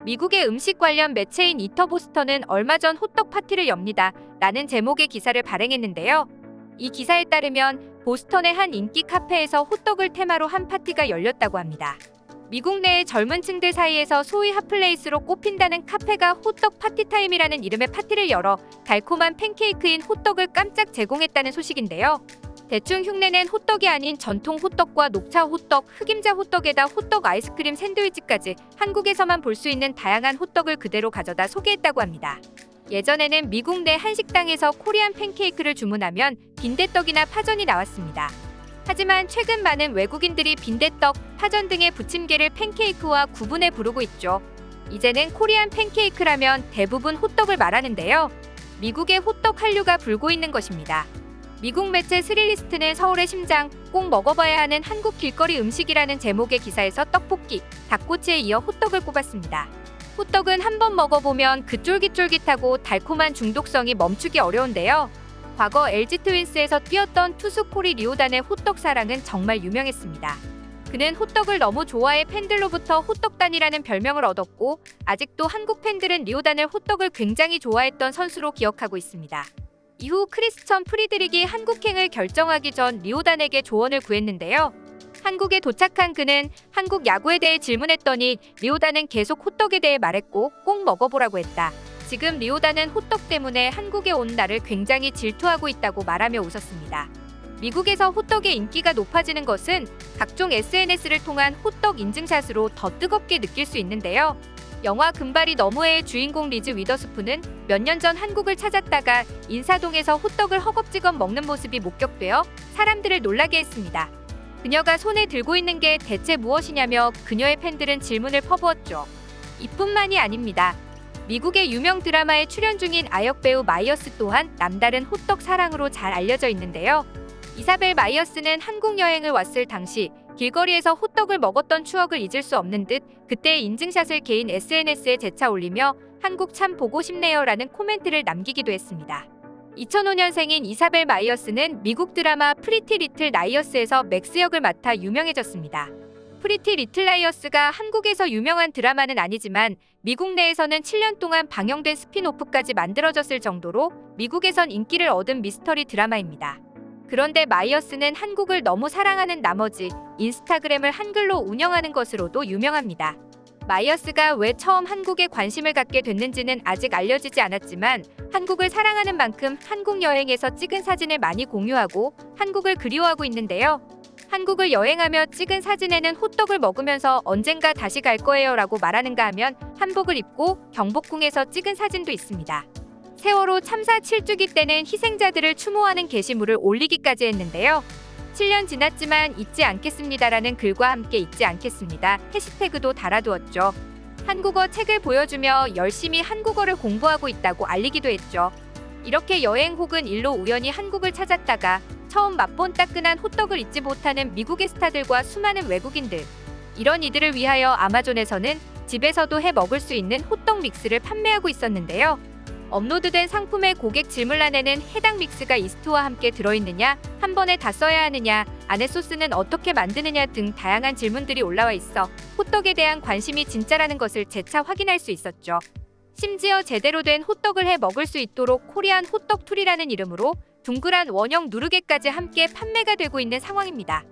미국의 음식 관련 매체인 이터보스터는 얼마 전 호떡 파티를 엽니다. 라는 제목의 기사를 발행했는데요. 이 기사에 따르면 보스턴의 한 인기 카페에서 호떡을 테마로 한 파티가 열렸다고 합니다. 미국 내의 젊은 층들 사이에서 소위 핫플레이스로 꼽힌다는 카페가 호떡 파티타임이라는 이름의 파티를 열어 달콤한 팬케이크인 호떡을 깜짝 제공했다는 소식인데요. 대충 흉내낸 호떡이 아닌 전통 호떡과 녹차 호떡, 흑임자 호떡에다 호떡 아이스크림 샌드위치까지 한국에서만 볼 수 있는 다양한 호떡을 그대로 가져다 소개했다고 합니다. 예전에는 미국 내 한식당에서 코리안 팬케이크를 주문하면 빈대떡이나 파전이 나왔습니다. 하지만 최근 많은 외국인들이 빈대떡, 파전 등의 부침개를 팬케이크와 구분해 부르고 있죠. 이제는 코리안 팬케이크라면 대부분 호떡을 말하는데요. 미국의 호떡 한류가 불고 있는 것입니다. 미국 매체 스릴리스트는 서울의 심장, 꼭 먹어봐야 하는 한국 길거리 음식이라는 제목의 기사에서 떡볶이, 닭꼬치에 이어 호떡을 꼽았습니다. 호떡은 한번 먹어보면 그 쫄깃쫄깃하고 달콤한 중독성이 멈추기 어려운데요. 과거 LG 트윈스에서 뛰었던 투수 코리 리오단의 호떡 사랑은 정말 유명했습니다. 그는 호떡을 너무 좋아해 팬들로부터 호떡단이라는 별명을 얻었고, 아직도 한국 팬들은 리오단을 호떡을 굉장히 좋아했던 선수로 기억하고 있습니다. 이후 크리스천 프리드릭이 한국행을 결정하기 전 리오단에게 조언을 구했는데요. 한국에 도착한 그는 한국 야구에 대해 질문했더니 리오단은 계속 호떡에 대해 말했고 꼭 먹어보라고 했다. 지금 리오단은 호떡 때문에 한국에 온 나를 굉장히 질투하고 있다고 말하며 웃었습니다. 미국에서 호떡의 인기가 높아지는 것은 각종 SNS를 통한 호떡 인증샷으로 더 뜨겁게 느낄 수 있는데요. 영화 금발이 너무해의 주인공 리즈 위더스푼은 몇 년 전 한국을 찾았다가 인사동에서 호떡을 허겁지겁 먹는 모습이 목격되어 사람들을 놀라게 했습니다. 그녀가 손에 들고 있는 게 대체 무엇이냐며 그녀의 팬들은 질문을 퍼부었죠. 이뿐만이 아닙니다. 미국의 유명 드라마에 출연 중인 아역 배우 마이어스 또한 남다른 호떡 사랑으로 잘 알려져 있는데요. 이사벨 마이어스는 한국 여행을 왔을 당시 길거리에서 호떡을 먹었던 추억을 잊을 수 없는 듯 그때의 인증샷을 개인 SNS에 재차 올리며 한국 참 보고 싶네요 라는 코멘트를 남기기도 했습니다. 2005년생인 이사벨 마이어스는 미국 드라마 프리티 리틀 라이어스에서 맥스 역을 맡아 유명해졌습니다. 프리티 리틀 라이어스가 한국에서 유명한 드라마는 아니지만 미국 내에서는 7년 동안 방영된 스핀오프까지 만들어졌을 정도로 미국에선 인기를 얻은 미스터리 드라마입니다. 그런데 마이어스는 한국을 너무 사랑하는 나머지 인스타그램을 한글로 운영하는 것으로도 유명합니다. 마이어스가 왜 처음 한국에 관심을 갖게 됐는지는 아직 알려지지 않았지만 한국을 사랑하는 만큼 한국 여행에서 찍은 사진을 많이 공유하고 한국을 그리워하고 있는데요. 한국을 여행하며 찍은 사진에는 호떡을 먹으면서 언젠가 다시 갈 거예요 라고 말하는가 하면 한복을 입고 경복궁에서 찍은 사진도 있습니다. 세월호 참사 7주기 때는 희생자들을 추모하는 게시물을 올리기까지 했는데요. 7년 지났지만 잊지 않겠습니다라는 글과 함께 잊지 않겠습니다 해시태그도 달아두었죠. 한국어 책을 보여주며 열심히 한국어를 공부하고 있다고 알리기도 했죠. 이렇게 여행 혹은 일로 우연히 한국을 찾았다가 처음 맛본 따끈한 호떡을 잊지 못하는 미국의 스타들과 수많은 외국인들. 이런 이들을 위하여 아마존에서는 집에서도 해 먹을 수 있는 호떡 믹스를 판매하고 있었는데요. 업로드된 상품의 고객 질문란에는 해당 믹스가 이스트와 함께 들어있느냐, 한 번에 다 써야 하느냐, 안에 소스는 어떻게 만드느냐 등 다양한 질문들이 올라와 있어 호떡에 대한 관심이 진짜라는 것을 재차 확인할 수 있었죠. 심지어 제대로 된 호떡을 해 먹을 수 있도록 코리안 호떡 툴이라는 이름으로 둥그란 원형 누르개까지 함께 판매가 되고 있는 상황입니다.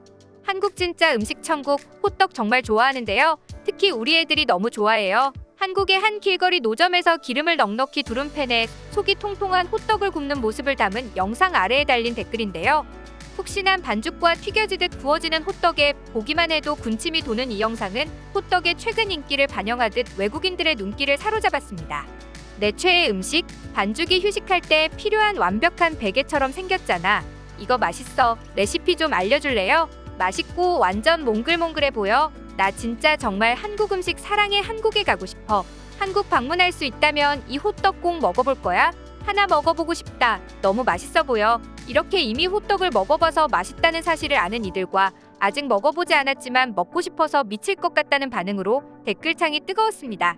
한국 진짜 음식 천국, 호떡 정말 좋아하는데요. 특히 우리 애들이 너무 좋아해요. 한국의 한 길거리 노점에서 기름을 넉넉히 두른 팬에 속이 통통한 호떡을 굽는 모습을 담은 영상 아래에 달린 댓글인데요. 푹신한 반죽과 튀겨지듯 구워지는 호떡에 보기만 해도 군침이 도는 이 영상은 호떡의 최근 인기를 반영하듯 외국인들의 눈길을 사로잡았습니다. 내 최애 음식, 반죽이 휴식할 때 필요한 완벽한 베개처럼 생겼잖아. 이거 맛있어. 레시피 좀 알려줄래요? 맛있고 완전 몽글몽글해 보여. 나 진짜 정말 한국 음식 사랑해. 한국에 가고 싶어. 한국 방문할 수 있다면 이 호떡 꼭 먹어볼 거야. 하나 먹어보고 싶다. 너무 맛있어 보여. 이렇게 이미 호떡을 먹어봐서 맛있다는 사실을 아는 이들과 아직 먹어보지 않았지만 먹고 싶어서 미칠 것 같다는 반응으로 댓글창이 뜨거웠습니다.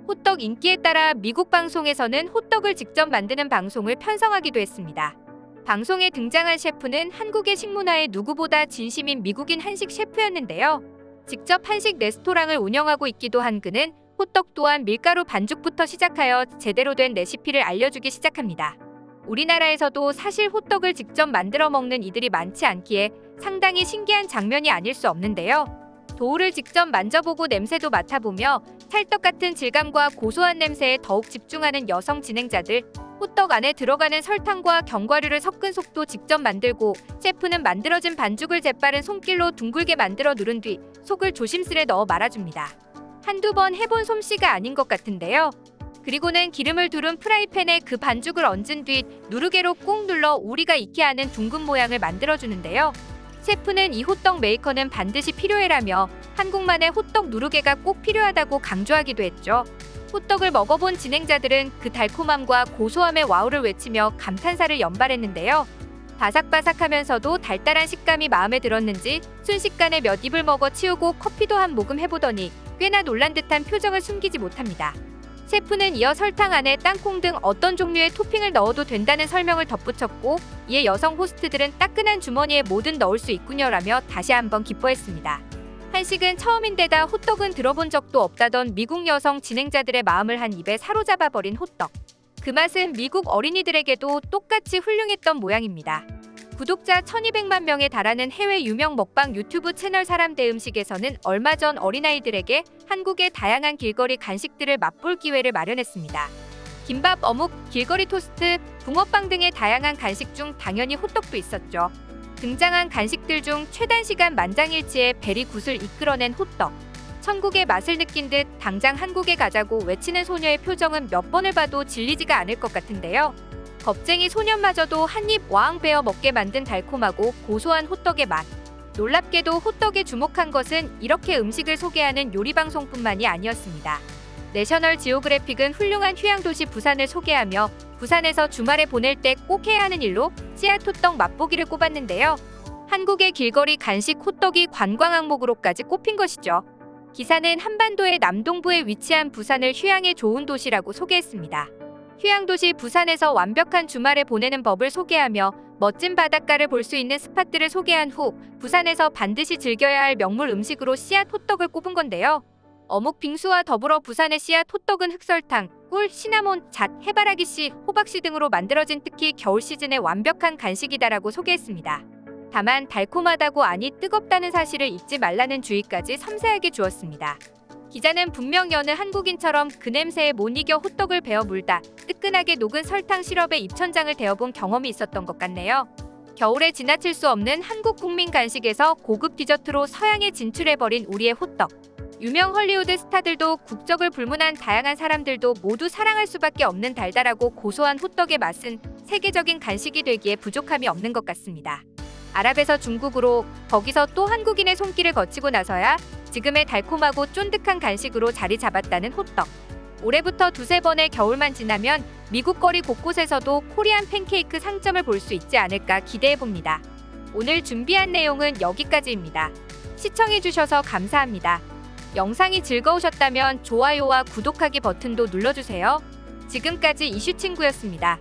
호떡 인기에 따라 미국 방송에서는 호떡을 직접 만드는 방송을 편성하기도 했습니다. 방송에 등장한 셰프는 한국의 식문화에 누구보다 진심인 미국인 한식 셰프였는데요. 직접 한식 레스토랑을 운영하고 있기도 한 그는 호떡 또한 밀가루 반죽부터 시작하여 제대로 된 레시피를 알려주기 시작합니다. 우리나라에서도 사실 호떡을 직접 만들어 먹는 이들이 많지 않기에 상당히 신기한 장면이 아닐 수 없는데요. 도우를 직접 만져보고 냄새도 맡아보며 찰떡 같은 질감과 고소한 냄새에 더욱 집중하는 여성 진행자들, 호떡 안에 들어가는 설탕과 견과류를 섞은 속도 직접 만들고 셰프는 만들어진 반죽을 재빠른 손길로 둥글게 만들어 누른 뒤 속을 조심스레 넣어 말아줍니다. 한두 번 해본 솜씨가 아닌 것 같은데요. 그리고는 기름을 두른 프라이팬에 그 반죽을 얹은 뒤 누르개로 꾹 눌러 우리가 익게 하는 둥근 모양을 만들어주는데요. 셰프는 이 호떡 메이커는 반드시 필요해라며 한국만의 호떡 누르개가 꼭 필요하다고 강조하기도 했죠. 호떡을 먹어본 진행자들은 그 달콤함과 고소함의 와우를 외치며 감탄사를 연발했는데요. 바삭바삭하면서도 달달한 식감이 마음에 들었는지 순식간에 몇 입을 먹어 치우고 커피도 한 모금 해보더니 꽤나 놀란 듯한 표정을 숨기지 못합니다. 셰프는 이어 설탕 안에 땅콩 등 어떤 종류의 토핑을 넣어도 된다는 설명을 덧붙였고 이에 여성 호스트들은 따끈한 주머니에 뭐든 넣을 수 있군요라며 다시 한번 기뻐했습니다. 한식은 처음인데다 호떡은 들어본 적도 없다던 미국 여성 진행자들의 마음을 한 입에 사로잡아버린 호떡. 그 맛은 미국 어린이들에게도 똑같이 훌륭했던 모양입니다. 구독자 1200만 명에 달하는 해외 유명 먹방 유튜브 채널 사람대음식에서는 얼마 전 어린아이들에게 한국의 다양한 길거리 간식들을 맛볼 기회를 마련했습니다. 김밥, 어묵, 길거리 토스트, 붕어빵 등의 다양한 간식 중 당연히 호떡도 있었죠. 등장한 간식들 중 최단시간 만장일치의 베리굿을 이끌어낸 호떡. 천국의 맛을 느낀 듯 당장 한국에 가자고 외치는 소녀의 표정은 몇 번을 봐도 질리지가 않을 것 같은데요. 겁쟁이 소년마저도 한입 와앙 베어 먹게 만든 달콤하고 고소한 호떡의 맛. 놀랍게도 호떡에 주목한 것은 이렇게 음식을 소개하는 요리방송뿐만이 아니었습니다. 내셔널 지오그래픽은 훌륭한 휴양도시 부산을 소개하며 부산에서 주말에 보낼 때 꼭 해야 하는 일로 씨앗 호떡 맛보기를 꼽았는데요. 한국의 길거리 간식 호떡이 관광 항목으로까지 꼽힌 것이죠. 기사는 한반도의 남동부에 위치한 부산을 휴양에 좋은 도시라고 소개했습니다. 휴양도시 부산에서 완벽한 주말을 보내는 법을 소개하며 멋진 바닷가를 볼 수 있는 스팟들을 소개한 후 부산에서 반드시 즐겨야 할 명물 음식으로 씨앗 호떡을 꼽은 건데요. 어묵 빙수와 더불어 부산의 씨앗 호떡은 흑설탕, 꿀, 시나몬, 잣, 해바라기씨, 호박씨 등으로 만들어진 특히 겨울 시즌에 완벽한 간식이다라고 소개했습니다. 다만 달콤하다고 아니 뜨겁다는 사실을 잊지 말라는 주의까지 섬세하게 주었습니다. 기자는 분명 여느 한국인처럼 그 냄새에 못 이겨 호떡을 베어 물다 뜨끈하게 녹은 설탕 시럽에 입천장을 데워본 경험이 있었던 것 같네요. 겨울에 지나칠 수 없는 한국 국민 간식에서 고급 디저트로 서양에 진출해버린 우리의 호떡. 유명 헐리우드 스타들도 국적을 불문한 다양한 사람들도 모두 사랑할 수밖에 없는 달달하고 고소한 호떡의 맛은 세계적인 간식이 되기에 부족함이 없는 것 같습니다. 아랍에서 중국으로, 거기서 또 한국인의 손길을 거치고 나서야 지금의 달콤하고 쫀득한 간식으로 자리 잡았다는 호떡. 올해부터 두세 번의 겨울만 지나면 미국 거리 곳곳에서도 코리안 팬케이크 상점을 볼 수 있지 않을까 기대해봅니다. 오늘 준비한 내용은 여기까지입니다. 시청해주셔서 감사합니다. 영상이 즐거우셨다면 좋아요와 구독하기 버튼도 눌러주세요. 지금까지 이슈친구였습니다.